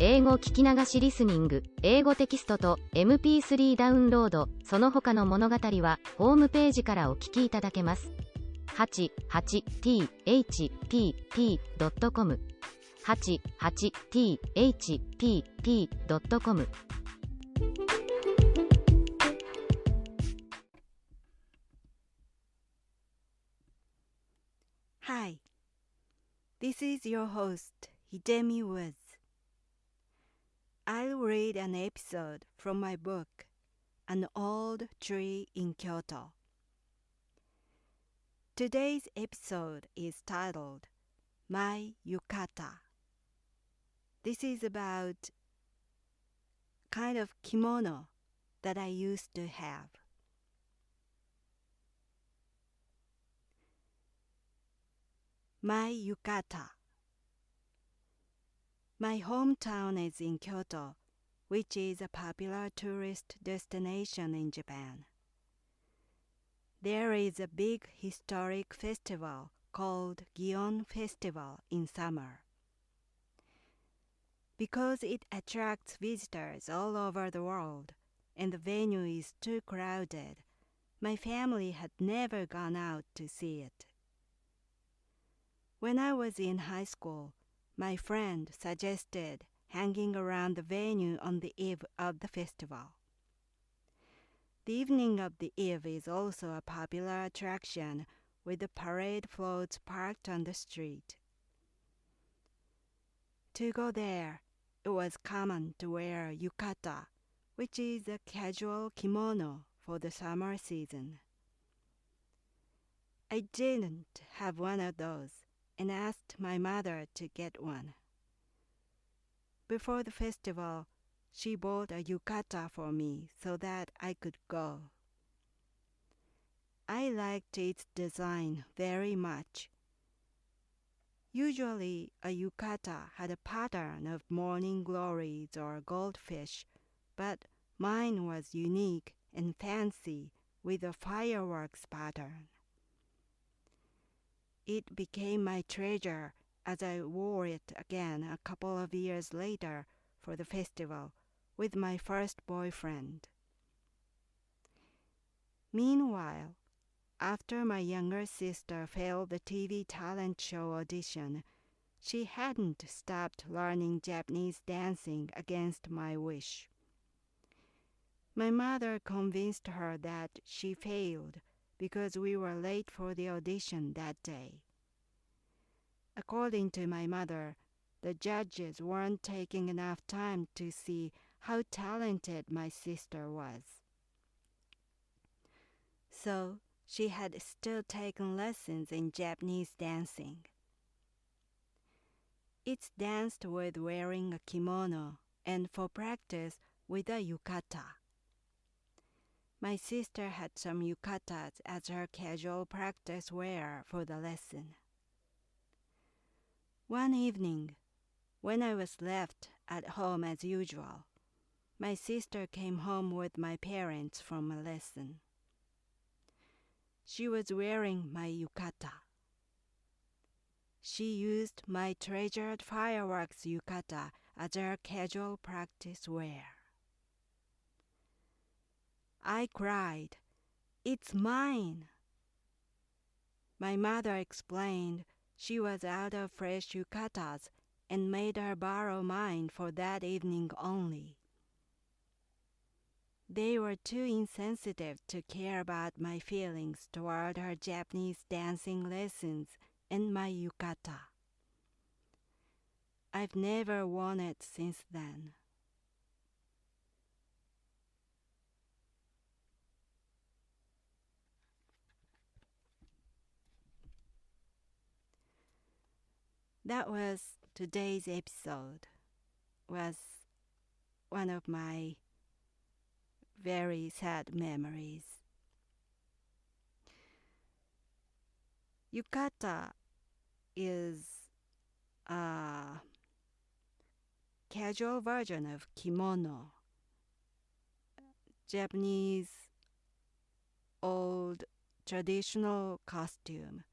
英語聞き流しリスニング、英語テキストと MP3 ダウンロード、その他の物語はホームページからお聞きいただけます。88thpp.com 88thpp.com Hi, this is your host, Hidemi Woods. I'll read an episode from my book, An Old Tree in Kyoto. Today's episode is titled, My Yukata. This is about kind of kimono that I used to have. My yukata. My hometown is in Kyoto, which is a popular tourist destination in Japan. There is a big historic festival called Gion Festival in summer. Because it attracts visitors all over the world and the venue is too crowded, my family had never gone out to see it. When I was in high school, my friend suggested hanging around the venue on the eve of the festival. The evening of the eve is also a popular attraction with the parade floats parked on the street. To go there, it was common to wear yukata, which is a casual kimono for the summer season. I didn't have one of those and asked my mother to get one. Before the festival, she bought a yukata for me so that I could go. I liked its design very much. Usually, a yukata had a pattern of morning glories or goldfish, but mine was unique and fancy with a fireworks pattern. It became my treasure as I wore it again a couple of years later for the festival with my first boyfriend. Meanwhile, after my younger sister failed the TV talent show audition, she hadn't stopped learning Japanese dancing against my wish. My mother convinced her that she failed because we were late for the audition that day. According to my mother, the judges weren't taking enough time to see how talented my sister was. So she had still taken lessons in Japanese dancing. It's danced with wearing a kimono and for practice with a yukata. My sister had some yukatas as her casual practice wear for the lesson. One evening, when I was left at home as usual, my sister came home with my parents from a lesson. She was wearing my yukata. She used my treasured fireworks yukata as her casual practice wear. I cried, "It's mine!" My mother explained she was out of fresh yukatas and made her borrow mine for that evening only. They were too insensitive to care about my feelings toward her Japanese dancing lessons and my yukata. I've never worn it since then. That was today's episode. Was one of my very sad memories. Yukata is a casual version of kimono, Japanese old traditional costume.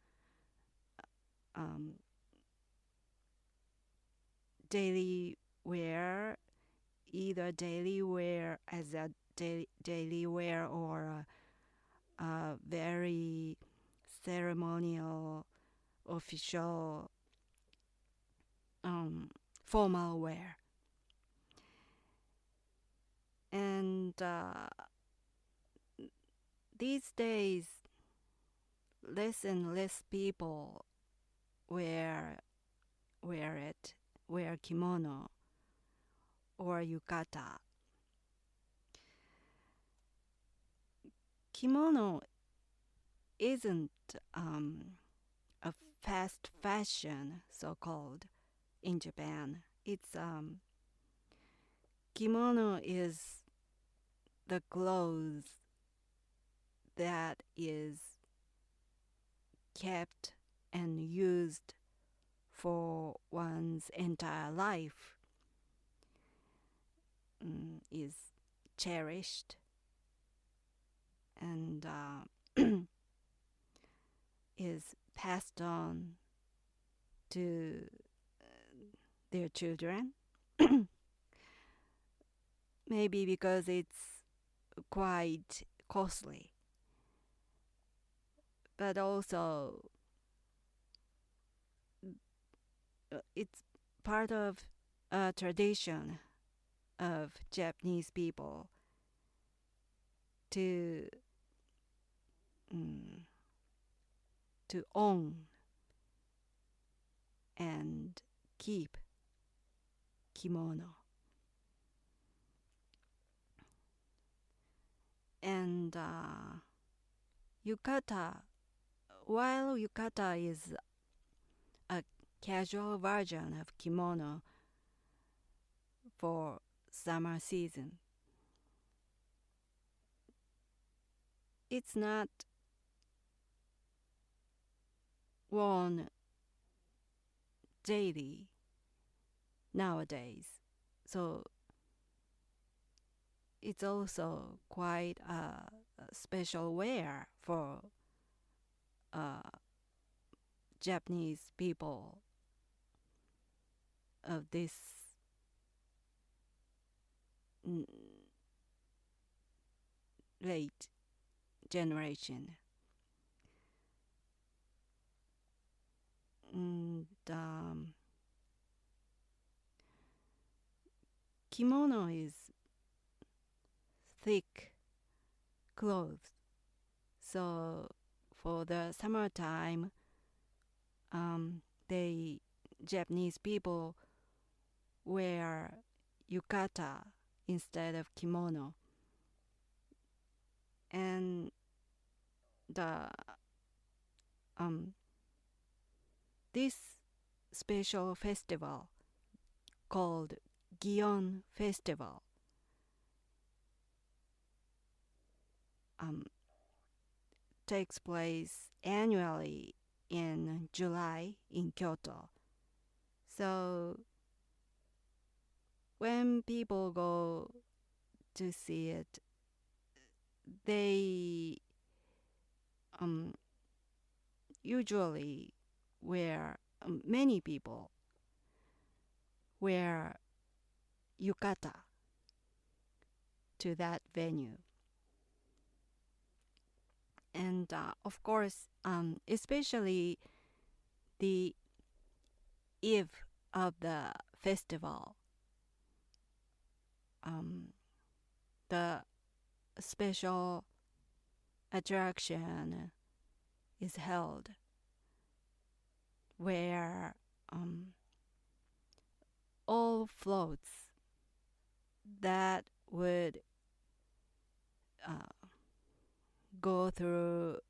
Daily wear, either daily wear as a daily wear or a very ceremonial, official, formal wear. And these days, less and less people wear kimono or yukata. Kimono isn't a fast fashion, so-called, in Japan. It's kimono is the clothes that is kept and used for one's entire life, is cherished and is passed on to their children. Maybe because it's quite costly, but also it's part of a tradition of Japanese people to own and keep kimono. And yukata, while yukata is a casual version of kimono for summer season, it's not worn daily nowadays. So it's also quite a special wear for Japanese people of this late generation. And kimono is thick clothes, so for the summertime, Japanese people wear yukata instead of kimono, and this special festival called Gion Festival takes place annually in July in Kyoto. So when people go to see it, they usually many people wear yukata to that venue. And of course, especially the eve of the festival, the special attraction is held where all floats that would go through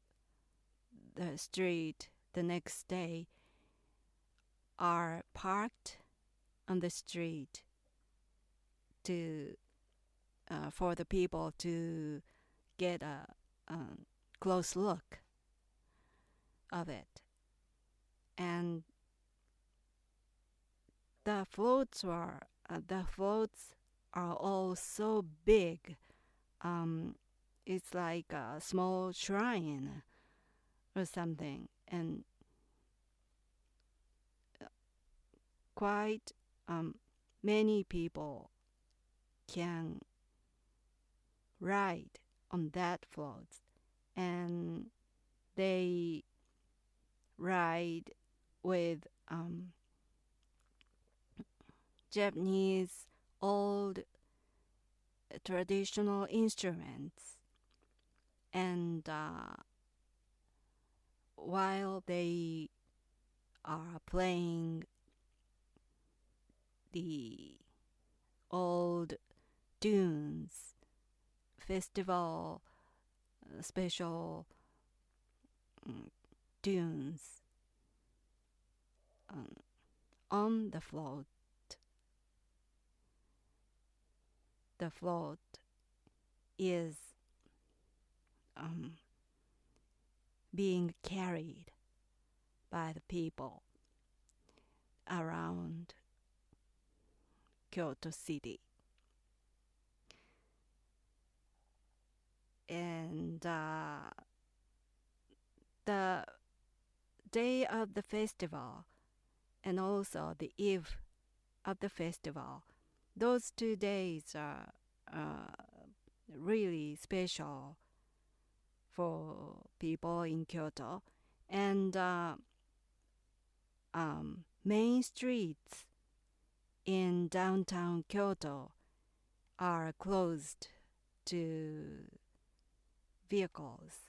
the street the next day are parked on the street to for the people to get a close look of it. And the floats are all so big. It's like a small shrine or something, and quite many people can ride on that float, and they ride with Japanese old traditional instruments, and while they are playing the old tunes, festival special tunes on the float. The float is being carried by the people around Kyoto City. And the day of the festival and also the eve of the festival, those 2 days are really special for people in Kyoto. And main streets in downtown Kyoto are closed to vehicles,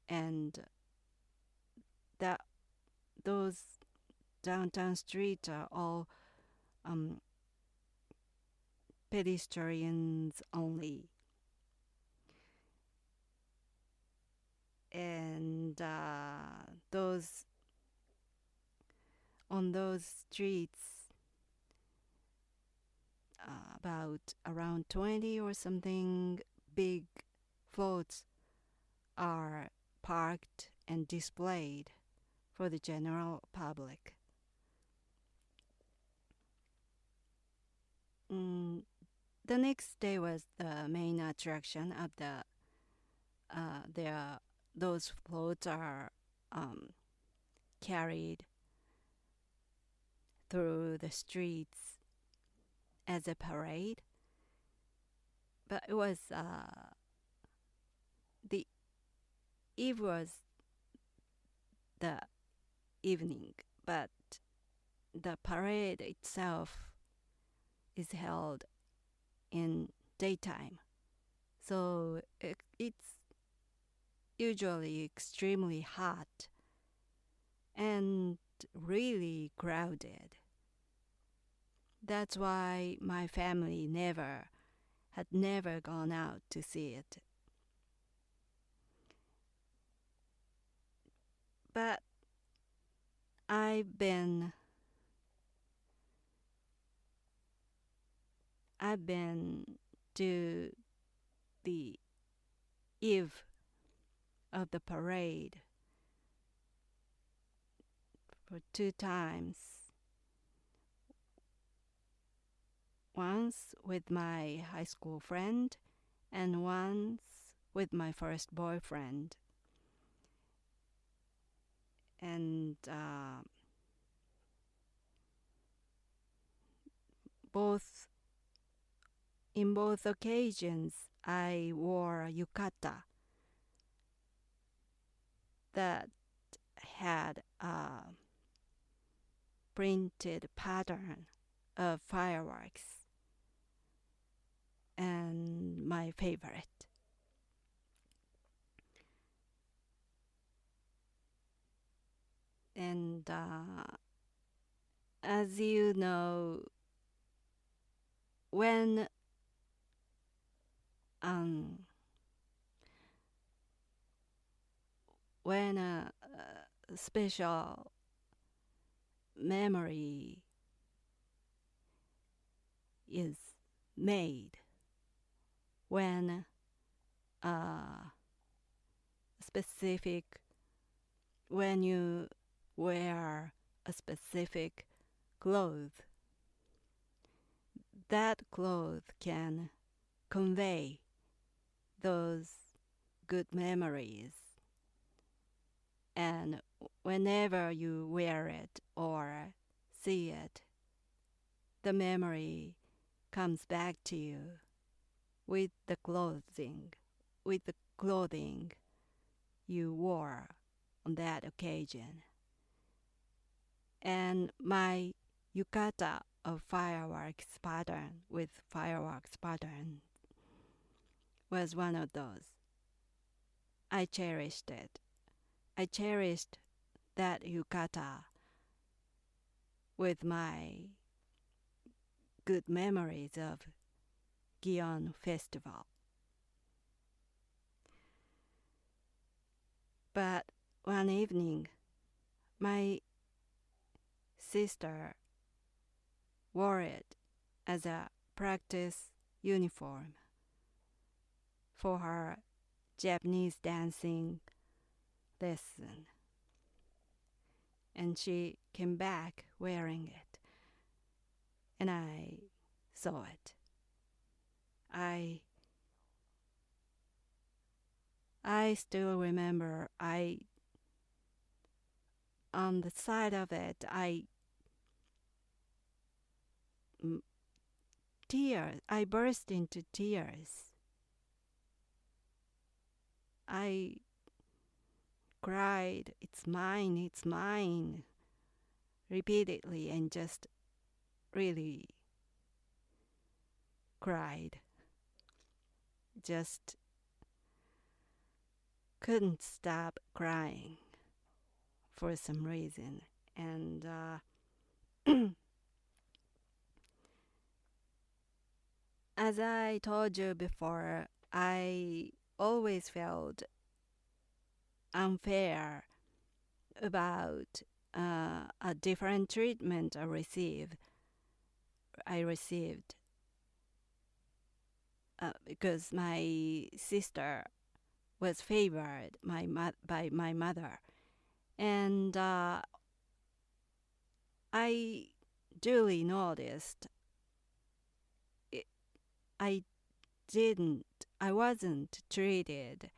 and those downtown streets are all pedestrians only. And on those streets, about around 20 or something big floats are parked and displayed for the general public. The next day was the main attraction of those floats are carried through the streets as a parade. But it was the eve was the evening, but the parade itself is held in daytime, so it's usually extremely hot and really crowded. That's why my family had never gone out to see it. But I've been to the eve of the parade for 2 times. Once with my high school friend and once with my first boyfriend. And in both occasions, I wore a yukata that had a printed pattern of fireworks, and my favorite. And as you know, when a special memory is made, when when you wear a specific cloth, that cloth can convey those good memories. And whenever you wear it or see it, the memory comes back to you with the clothing you wore on that occasion. And my yukata of fireworks pattern was one of those. I cherished it. I cherished that yukata with my good memories of Gion Festival. But one evening, my sister wore it as a practice uniform for her Japanese dancing lesson. And she came back wearing it. And I saw it. I still remember on the side of it, I burst into tears. I cried, it's mine, repeatedly, and just really cried. Just couldn't stop crying for some reason. And as I told you before, I always felt unfair about a different treatment I received because my sister was favored by my mother, and I duly noticed I wasn't treated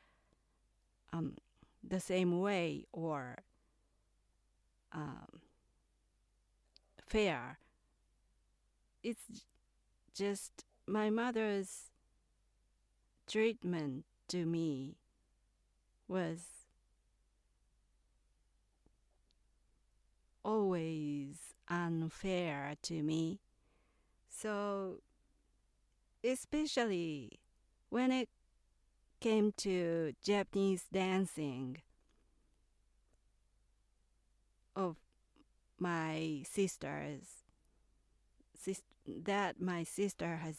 the same way or fair. It's just my mother's treatment to me was always unfair to me. So especially when it came to Japanese dancing of my sisters, that my sister has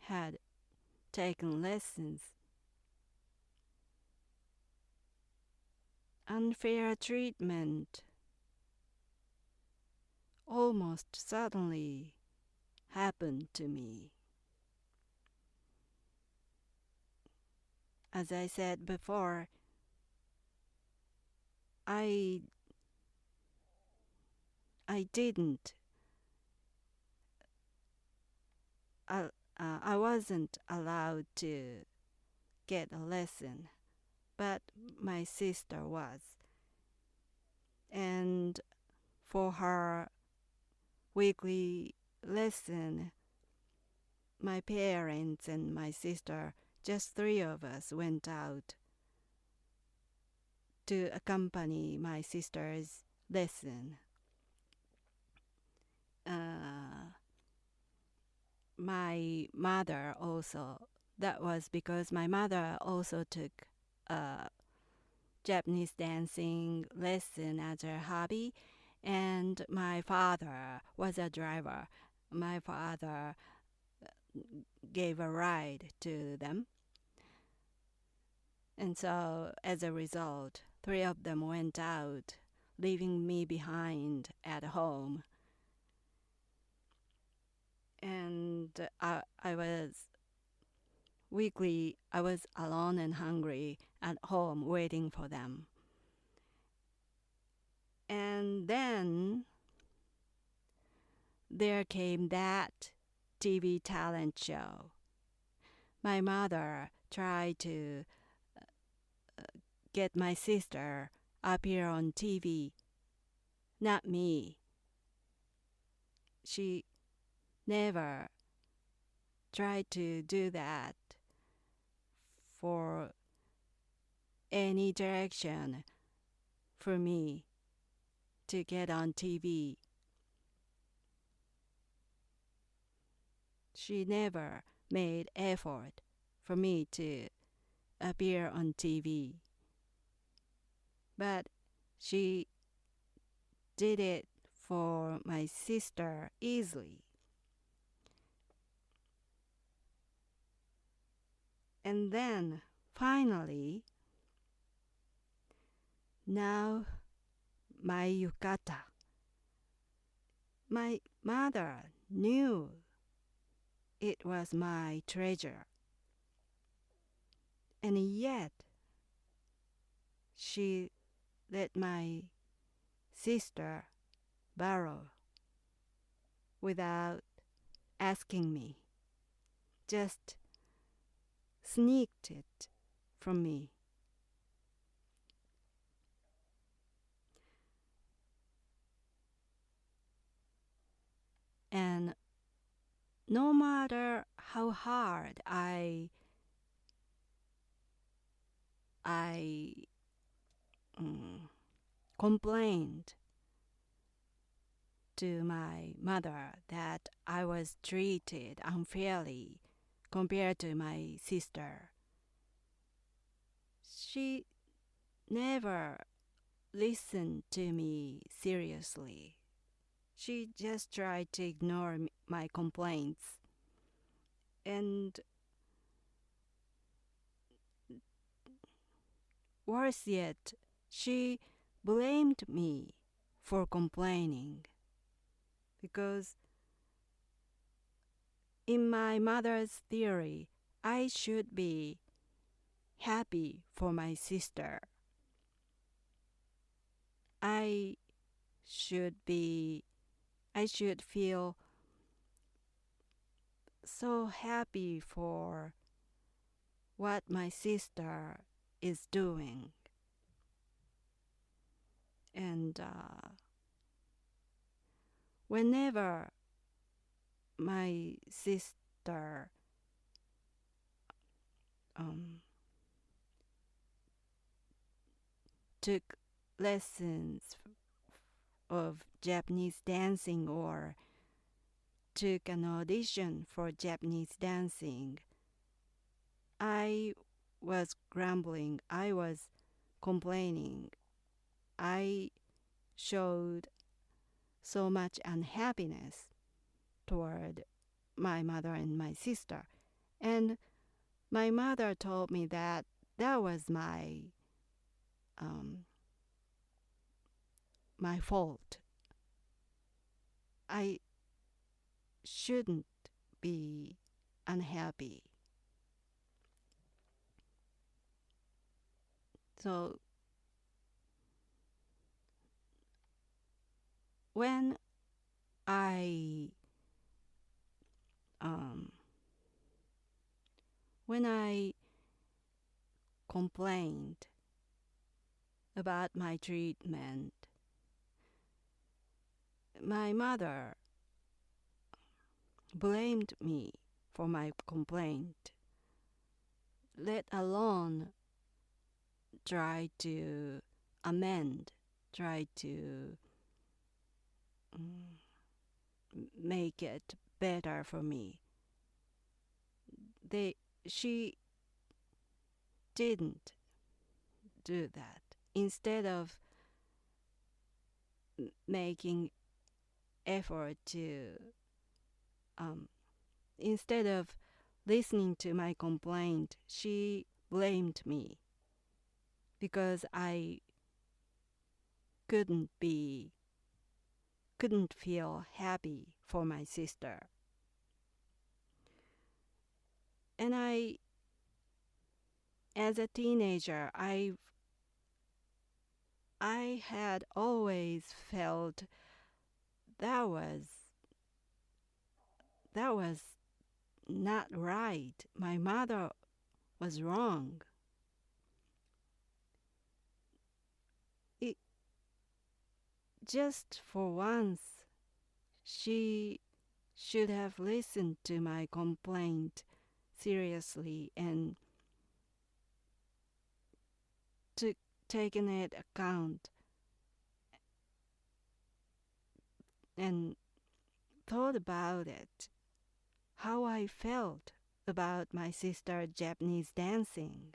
had taken lessons. Unfair treatment almost suddenly happened to me. As I said before, I wasn't allowed to get a lesson, but my sister was. And for her weekly lesson, my parents and my sister, just three of us, went out to accompany my sister's lesson. My mother also, that was because my mother also took a Japanese dancing lesson as her hobby, and my father was a driver. My father gave a ride to them. And so, as a result, three of them went out, leaving me behind at home. And I was alone and hungry at home waiting for them. And then there came that TV talent show. My mother tried to get my sister appear on TV, not me. she never tried to do that for any direction for me to get on TV. She never made effort for me to appear on TV. But she did it for my sister easily. And then finally, now my yukata. My mother knew it was my treasure. And yet, she let my sister borrow without asking me. Just sneaked it from me. And no matter how hard I complained to my mother that I was treated unfairly compared to my sister, she never listened to me seriously. She just tried to ignore my complaints. And worse yet, she blamed me for complaining, because in my mother's theory, I should be happy for my sister. I should feel so happy for what my sister is doing. And whenever my sister took lessons of Japanese dancing or took an audition for Japanese dancing, I was grumbling, I was complaining, I showed so much unhappiness toward my mother and my sister. And my mother told me that that was my fault. I shouldn't be unhappy. So when I complained about my treatment, my mother blamed me for my complaint, let alone try to amend, try to make it better for me. She didn't do that. Instead of making effort to, instead of listening to my complaint, she blamed me because I couldn't feel happy for my sister. And as a teenager, I had always felt that was not right. My mother was wrong. Just for once, She should have listened to my complaint seriously and taken it account and thought about it, how I felt about my sister's Japanese dancing.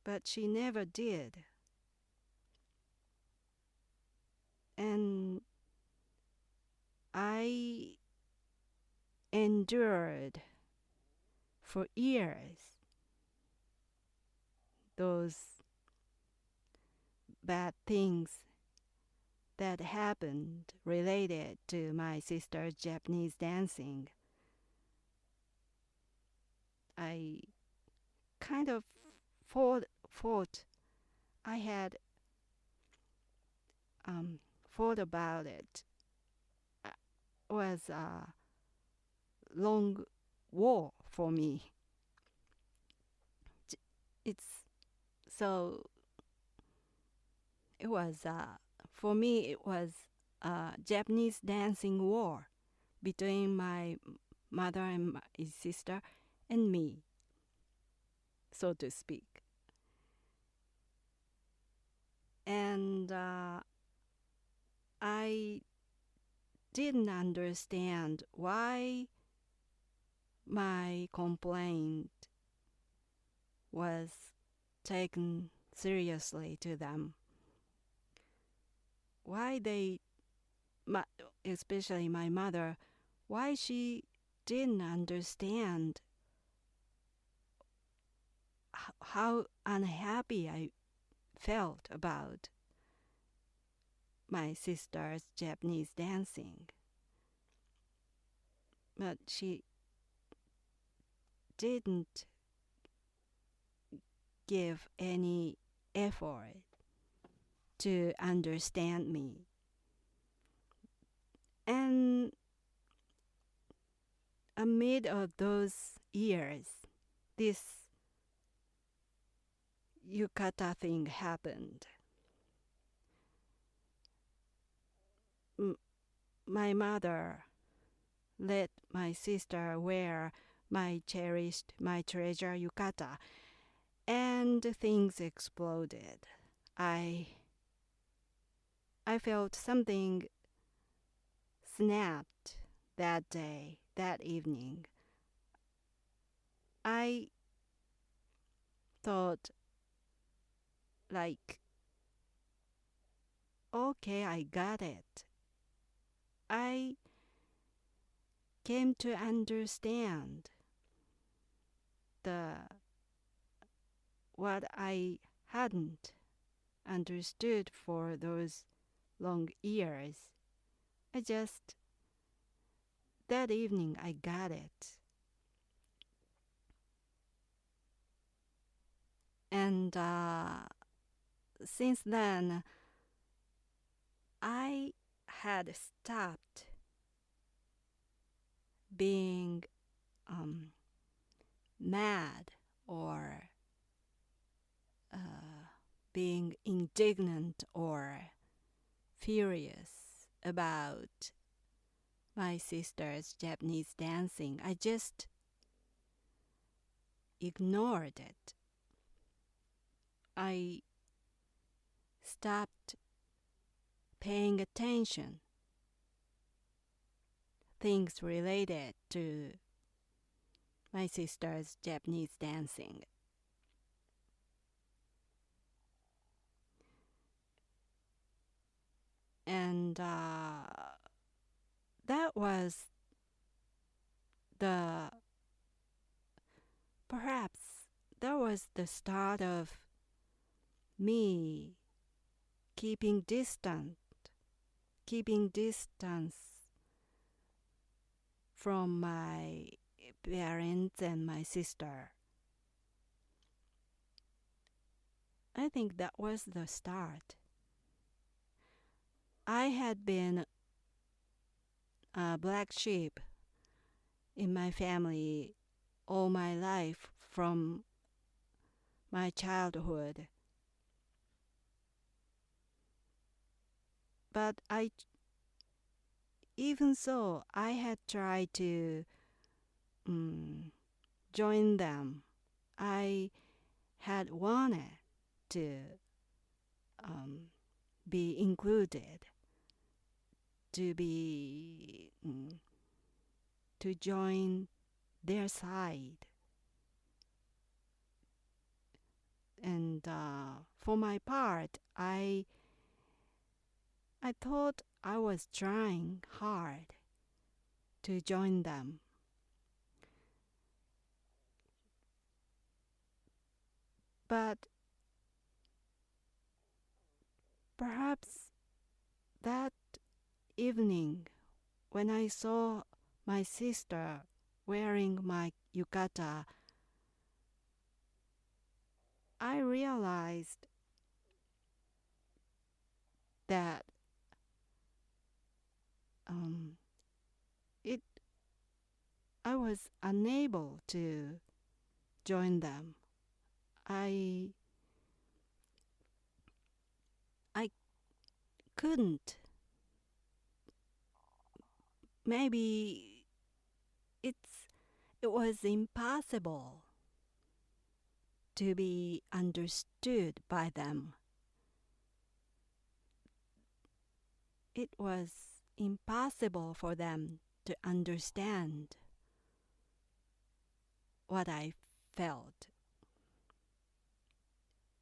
But she never did. And I endured for years those bad things that happened related to my sister's Japanese dancing. I kind of thought I had thought about it. It was a long war for me. It was for me it was a Japanese dancing war between my mother and my sister and me, so to speak. And I didn't understand why my complaint was taken seriously to them. Why they, especially my mother, why she didn't understand how unhappy I felt about my sister's Japanese dancing. But she didn't give any effort to understand me. And amid of those years, this yukata thing happened. My mother let my sister wear my cherished, my treasure yukata, and things exploded. I felt something snapped that day, that evening. I thought, like, okay, I got it. I came to understand what I hadn't understood for those long years. That evening I got it. And since then, I had stopped being mad or being indignant or furious about my sister's Japanese dancing. I just ignored it. I stopped paying attention. Things related to my sister's Japanese dancing. And that was perhaps that was the start of me keeping distance from my parents and my sister. I think that was the start. I had been a black sheep in my family all my life from my childhood. But I even so, I had tried to join them. I had wanted to be included, to be to join their side. And for my part, I thought I was trying hard to join them. But perhaps that evening, when I saw my sister wearing my yukata, I realized that I was unable to join them. I couldn't. Maybe it was impossible to be understood by them. It was impossible for them to understand what I felt.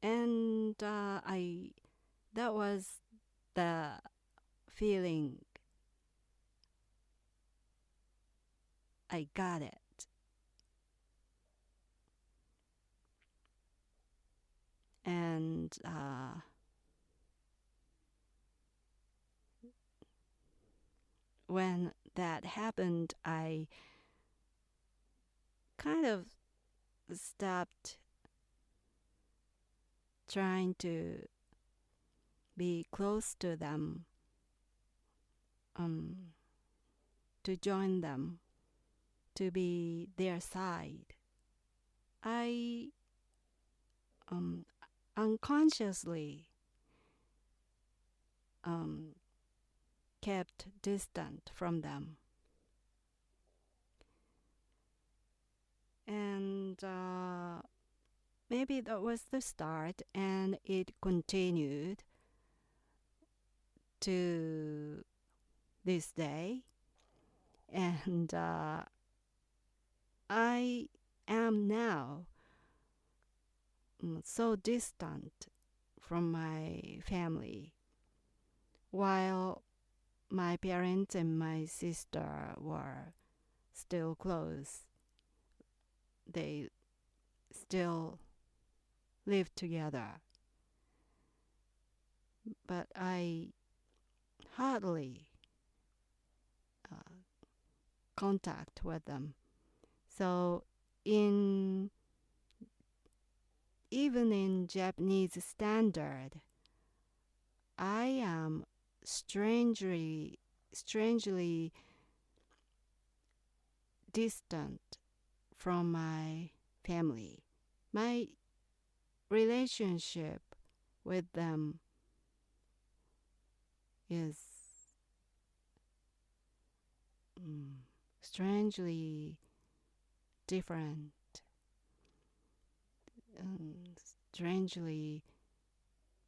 And that was the feeling I got it. And when that happened, I kind of stopped trying to be close to them, to join them, to be their side. I unconsciously kept distant from them. And maybe that was the start, and it continued to this day. And I am now so distant from my family, while my parents and my sister were still close. They still live together. But I hardly contact with them. So even in Japanese standard, I am strangely distant from my family. My relationship with them is strangely different, strangely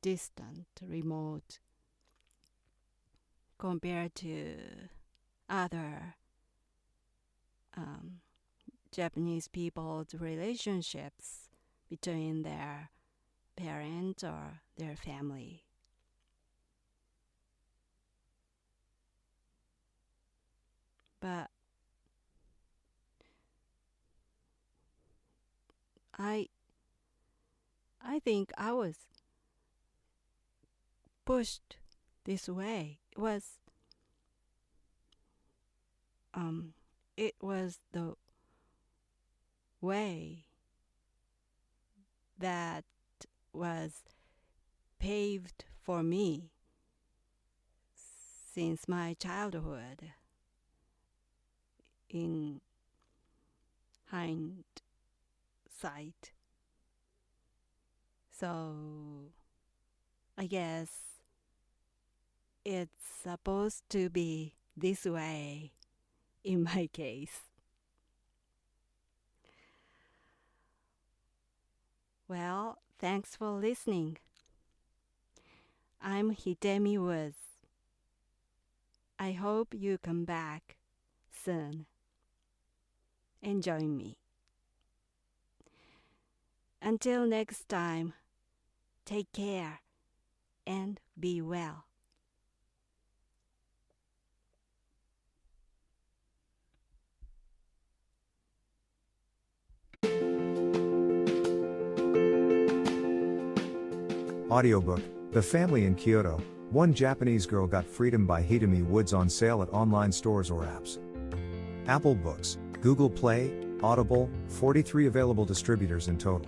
distant, remote, compared to other Japanese people's relationships between their parents or their family. But I think I was pushed this way. It was the way that was paved for me since my childhood. In hindsight. So I guess it's supposed to be this way in my case. Well, thanks for listening. I'm Hidemi Woods. I hope you come back soon and join me. Until next time, take care and be well. Audiobook, The Family in Kyoto, One Japanese Girl Got Freedom by Hidemi Woods on sale at online stores or apps. Apple Books, Google Play, Audible, 43 available distributors in total.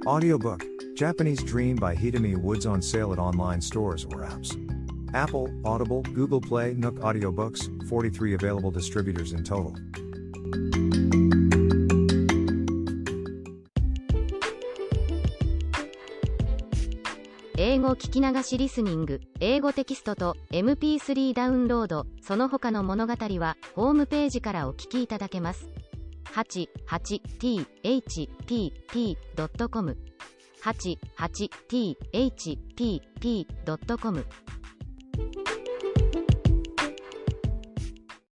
Audiobook, Japanese Dream by Hidemi Woods on sale at online stores or apps. Apple, Audible, Google Play, Nook Audiobooks, 43 available distributors in total. 英語聞き流しリスニング、英語テキストと MP3 ダウンロード、その他の物語はホームページからお聞きいただけます。88thpp.com 88thpp.com